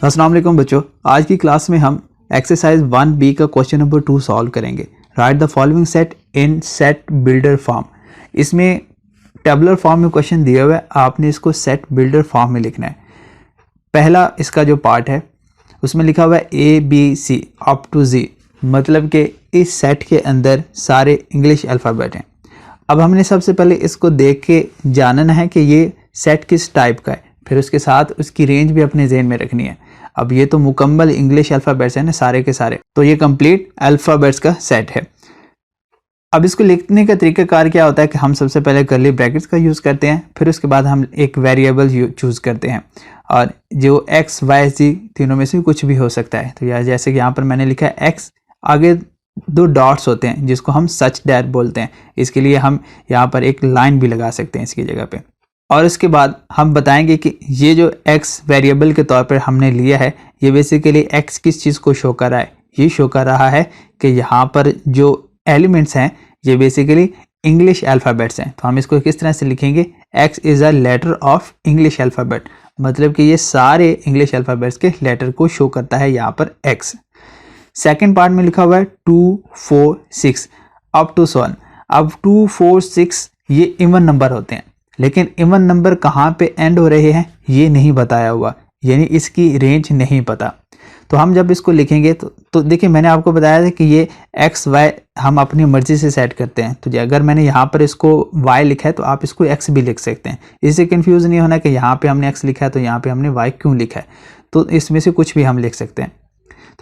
अस्सलाम वालेकुम बच्चों, आज की क्लास में हम एक्सरसाइज 1B का क्वेश्चन नंबर 2 सॉल्व करेंगे। Right the following set in set builder form. इसमें टेबुलर फॉर्म में क्वेश्चन दिया हुआ है, आपने इसको सेट बिल्डर फॉर्म में लिखना है। पहला इसका जो पार्ट है उसमें लिखा हुआ है ABC अप टू Z, मतलब कि इस सेट के अंदर सारे इंग्लिश अल्फ़ाबेट हैं। अब हमने सबसे पहले इसको देख के जानना है कि ये सेट किस टाइप का है, फिर उसके साथ उसकी रेंज भी अपने ज़हन में रखनी है। अब ये तो मुकम्मल इंग्लिश अल्फ़ाबेट्स हैं ना सारे के सारे, तो ये कंप्लीट अल्फ़ाबेट्स का सेट है। अब इसको लिखने का तरीकाकार क्या होता है कि हम सबसे पहले कर्ली ब्रैकेट्स का यूज़ करते हैं, फिर उसके बाद हम एक वेरिएबल चूज़ करते हैं और जो x, y, z तीनों में से कुछ भी हो सकता है। तो यार जैसे कि यहाँ पर मैंने लिखा है x, आगे दो डॉट्स होते हैं जिसको हम सच दैट बोलते हैं। इसके लिए हम यहाँ पर एक लाइन भी लगा सकते हैं इसकी जगह पे। और उसके बाद हम बताएंगे कि ये जो x वेरिएबल के तौर पर हमने लिया है, ये बेसिकली x किस चीज़ को शो कर रहा है। ये शो कर रहा है कि यहाँ पर जो एलिमेंट्स हैं ये बेसिकली इंग्लिश अल्फ़ाबेट्स हैं। तो हम इसको किस तरह से लिखेंगे, x is a letter of English alphabet, मतलब कि ये सारे इंग्लिश अल्फ़ाबेट्स के लेटर को शो करता है यहाँ पर x। सेकेंड पार्ट में लिखा हुआ है 2, 4, 6 अप टू 7। अब 2, 4, 6 ये इवन नंबर होते हैं, लेकिन इवन नंबर कहाँ पे एंड हो रहे हैं ये नहीं बताया हुआ, यानी इसकी रेंज नहीं पता। तो हम जब इसको लिखेंगे तो देखिए मैंने आपको बताया था कि ये x, y हम अपनी मर्ज़ी से सेट करते हैं। तो अगर मैंने यहाँ पर इसको y लिखा है तो आप इसको x भी लिख सकते हैं। इससे कंफ्यूज नहीं होना कि यहाँ पे हमने x लिखा है तो यहाँ पे हमने y क्यों लिखा है। तो इसमें से कुछ भी हम लिख सकते हैं।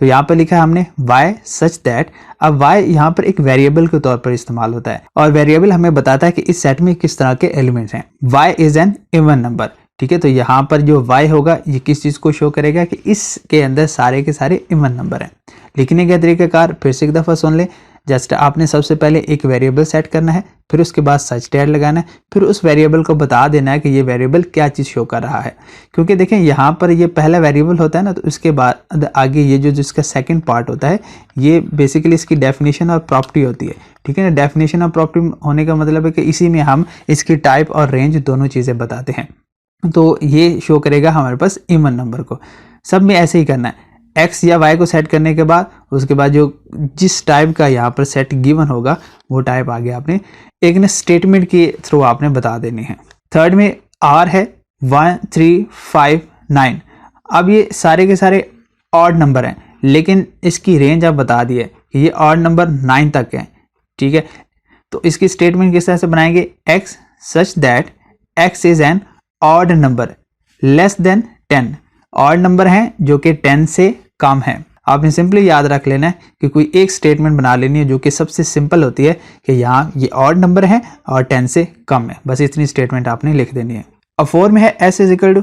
तो यहाँ पर लिखा है हमने y सच दैट। अब y यहाँ पर एक वेरिएबल के तौर पर इस्तेमाल होता है और वेरिएबल हमें बताता है कि इस सेट में किस तरह के एलिमेंट्स हैं। y is an even number, ठीक है। तो यहाँ पर जो y होगा ये किस चीज़ को शो करेगा कि इसके अंदर सारे के सारे इवन नंबर हैं। लिखने का तरीकाकार फिर से एक दफ़ा सुन ले। जस्ट आपने सबसे पहले एक वेरिएबल सेट करना है, फिर उसके बाद सच दैट लगाना है, फिर उस वेरिएबल को बता देना है कि ये वेरिएबल क्या चीज़ शो कर रहा है। क्योंकि देखें यहाँ पर ये पहला वेरिएबल होता है ना, तो उसके बाद आगे ये जो जिसका सेकंड पार्ट होता है ये बेसिकली इसकी डेफिनेशन और प्रॉपर्टी होती है, ठीक है ना। डेफिनेशन और प्रॉपर्टी होने का मतलब है कि इसी में हम इसकी टाइप और रेंज दोनों चीज़ें बताते हैं। तो ये शो करेगा हमारे पास इवन नंबर को। सब में ऐसे ही करना है। x या y को सेट करने के बाद उसके बाद जो जिस टाइप का यहाँ पर सेट गिवन होगा वो टाइप आगे आपने एक ना स्टेटमेंट के थ्रू आपने बता देनी है। थर्ड में r है 1, 3, 5, 9। अब ये सारे के सारे ऑड नंबर हैं, लेकिन इसकी रेंज आप बता दी है कि ये ऑड नंबर 9 तक है, ठीक है। तो इसकी स्टेटमेंट किस तरह से बनाएंगे, x such that x is an odd number less than 10। Odd number हैं जो कि 10 से कम है। आपने सिंपली याद रख लेना है कि कोई एक स्टेटमेंट बना लेनी है जो कि सबसे सिंपल होती है कि यहाँ ये ऑड नंबर है और 10 से कम है। बस इतनी स्टेटमेंट आपने लिख देनी है। अब 4 में है S is equal to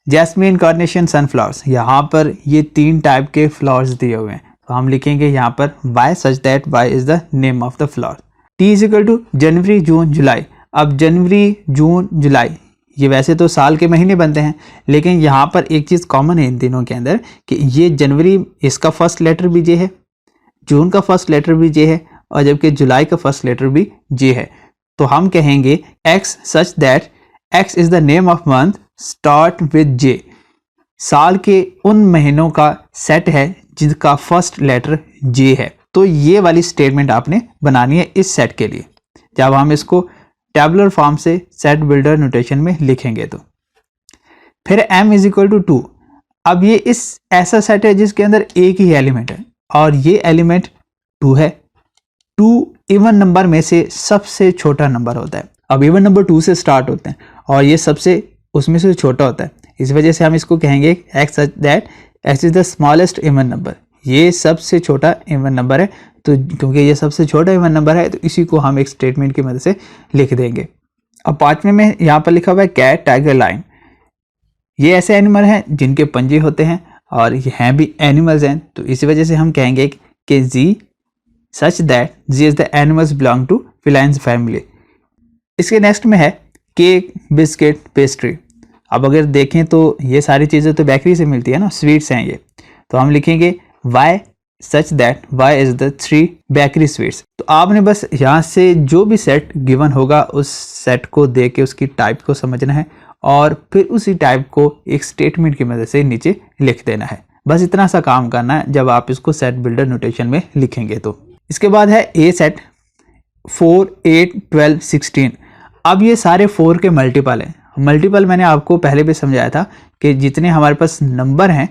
jasmine, carnation, sunflowers. यहाँ पर ये 3 टाइप के फ्लावर्स दिए हुए हैं, तो हम लिखेंगे यहाँ पर y such that y is the name of the flower. T is equal to January, June, July. अब जनवरी, जून, जुलाई ये वैसे तो साल के महीने बनते हैं, लेकिन यहाँ पर एक चीज़ कॉमन है इन दिनों के अंदर कि ये जनवरी इसका फर्स्ट लेटर भी जे है, जून का फर्स्ट लेटर भी जे है और जबकि जुलाई का फर्स्ट लेटर भी जे है। तो हम कहेंगे x such that x is the name of month start with J. साल के उन महीनों का सेट है जिसका फर्स्ट लेटर जे है। तो ये वाली स्टेटमेंट आपने बनानी है इस सेट के लिए जब हम इसको टेबुलर फॉर्म से सेट बिल्डर नोटेशन में लिखेंगे। तो फिर m इज इक्वल टू 2। अब ये इस ऐसा सेट है जिसके अंदर एक ही एलिमेंट है और ये एलिमेंट 2 है। 2 इवन नंबर में से सबसे छोटा नंबर होता है। अब इवन नंबर 2 से स्टार्ट होते हैं और ये सबसे उसमें से छोटा होता है। इस वजह से हम इसको कहेंगे x such that x is the smallest even number. ये सबसे छोटा इवन नंबर है, तो क्योंकि ये सबसे छोटा इवन नंबर है तो इसी को हम एक स्टेटमेंट की मदद से लिख देंगे। अब 5वें में यहाँ पर लिखा हुआ है कैट, टाइगर, लायन। ये ऐसे एनिमल हैं जिनके पंजे होते हैं और ये हैं भी एनिमल्स हैं, तो इसी वजह से हम कहेंगे कि G such that G is the animals belong to felines family. इसके नेक्स्ट में है केक, बिस्किट, पेस्ट्री। अब अगर देखें तो ये सारी चीज़ें तो बेकरी से मिलती है ना, स्वीट्स हैं ये। तो हम लिखेंगे y such that y is the 3 bakery sweets. तो आपने बस यहाँ से जो भी सेट गिवन होगा उस सेट को देख के उसकी टाइप को समझना है और फिर उसी टाइप को एक स्टेटमेंट की मदद से नीचे लिख देना है। बस इतना सा काम करना है जब आप इसको सेट बिल्डर नोटेशन में लिखेंगे तो। इसके बाद है ए सेट 4, 8, 12, 16। अब ये सारे 4 के मल्टीपल हैं। मल्टीपल मैंने आपको पहले भी समझाया था कि जितने हमारे पास नंबर हैं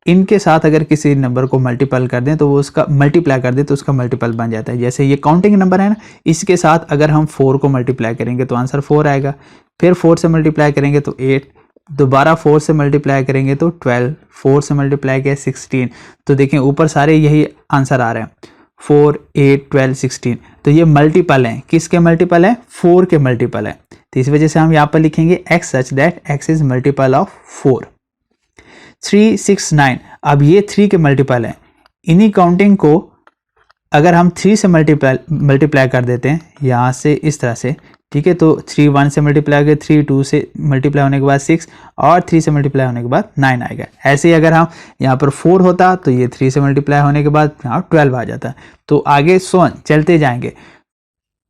इनके साथ अगर किसी नंबर को मल्टीपल कर दें तो वो उसका मल्टीप्लाई कर दें तो उसका मल्टीपल बन जाता है। जैसे ये काउंटिंग नंबर है ना, इसके साथ अगर हम 4 को मल्टीप्लाई करेंगे तो आंसर 4 आएगा, फिर 4 से मल्टीप्लाई करेंगे तो 8, दोबारा 4 से मल्टीप्लाई करेंगे तो 12, 4 से मल्टीप्लाई किया 16। तो देखें ऊपर सारे यही आंसर आ रहे हैं 4, 8, 12, 16। तो ये मल्टीपल हैं, किसके मल्टीपल हैं? 4 के मल्टीपल हैं। तो इस वजह से हम यहाँ पर लिखेंगे x such that x is multiple of 4। 3, 6, 9। अब ये 3 के मल्टीपल हैं। इन्हीं काउंटिंग को अगर हम 3 से मल्टीप्लाई कर देते हैं यहाँ से इस तरह से, ठीक है, तो 3 1 से मल्टीप्लाई कर, 3 2 से मल्टीप्लाई होने के बाद 6 और 3 से मल्टीप्लाई होने के बाद 9 आएगा। ऐसे ही अगर हम यहाँ पर 4 होता तो ये 3 से मल्टीप्लाई होने के बाद यहाँ 12 आ जाता। तो आगे सोन चलते जाएंगे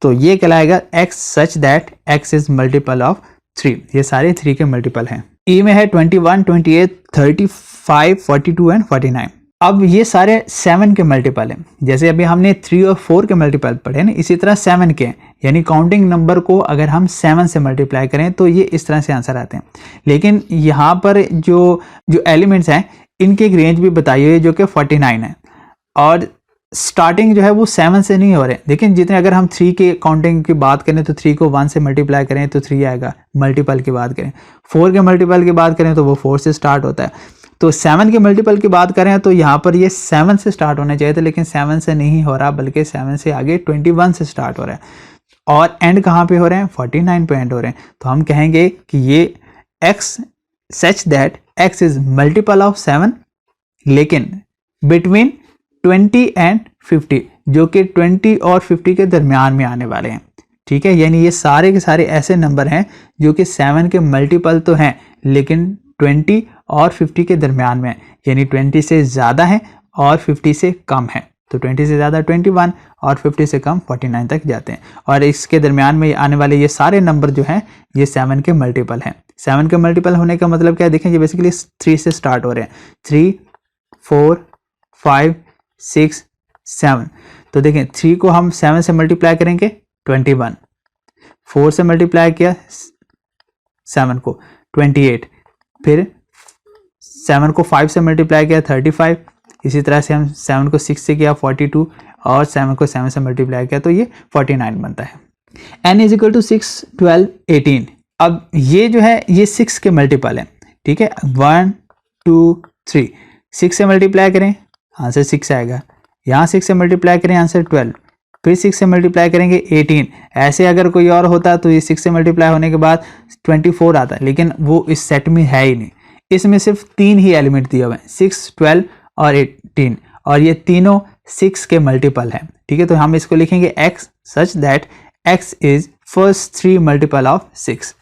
तो ये कहलाएगा x such that x is multiple of 3। ये सारे 3 के मल्टीपल हैं। ई में है 21, 28, 35, 42 एंड 49। अब ये सारे 7 के मल्टीपल हैं। जैसे अभी हमने 3 और 4 के मल्टीपल पढ़े ना, इसी तरह 7 के हैं। यानी काउंटिंग नंबर को अगर हम 7 से मल्टीप्लाई करें तो ये इस तरह से आंसर आते हैं। लेकिन यहाँ पर जो एलिमेंट्स हैं इनकी एक रेंज भी बताई हुई है जो कि 49 है और स्टार्टिंग जो है वो 7 से नहीं हो रहे। लेकिन जितने अगर हम 3 के काउंटिंग की बात करें तो 3 को 1 से मल्टीप्लाई करें तो 3 आएगा, मल्टीपल की बात करें। 4 के मल्टीपल की बात करें तो वो 4 से स्टार्ट होता है। तो 7 के मल्टीपल की बात करें तो यहाँ पर ये 7 से स्टार्ट होना चाहिए था, लेकिन 7 से नहीं हो रहा बल्कि 7 से आगे 21 से स्टार्ट हो रहा है और एंड कहाँ पे हो रहे हैं? 49 पे एंड हो रहे हैं। तो हम कहेंगे कि ये x such that x is multiple of 7 लेकिन बिटवीन 20 एंड 50, जो कि 20 और 50 के दरमियान में आने वाले हैं। ठीक है, यानी ये सारे के सारे ऐसे नंबर हैं जो कि 7 के मल्टीपल तो हैं लेकिन 20 और 50 के दरमियान में है। यानी 20 से ज़्यादा है और 50 से कम है। तो 20 से ज़्यादा 21 और 50 से कम 49 तक जाते हैं। और इसके दरमियान में आने वाले ये सारे नंबर जो हैं ये 7 के मल्टीपल हैं। 7 के मल्टीपल होने का मतलब क्या है? देखें, ये बेसिकली 3 से स्टार्ट हो रहे हैं। 3, 4, 5, 6, 7। तो देखें 3 को हम 7 से मल्टीप्लाई करेंगे 21, 4 से मल्टीप्लाई किया 7 को 28, फिर 7 को 5 से मल्टीप्लाई किया 35, इसी तरह से हम 7 को 6 से किया 42 और 7 को 7 से मल्टीप्लाई किया तो ये 49 बनता है। n is equal to 6, 12, 18। अब ये जो है ये 6 के मल्टीपल है। ठीक है, 1, 2, 3। 6 से मल्टीप्लाई करें आंसर 6 आएगा, यहाँ 6 से मल्टीप्लाई करें आंसर 12, फिर 6 से मल्टीप्लाई करेंगे 18। ऐसे अगर कोई और होता तो ये 6 से मल्टीप्लाई होने के बाद 24 आता, लेकिन वो इस सेट में है ही नहीं। इसमें सिर्फ 3 ही एलिमेंट दिए हुए हैं, 6, 12 और 18, और ये तीनों 6 के मल्टीपल हैं। ठीक है, तो हम इसको लिखेंगे x such that x is first 3 multiple of 6।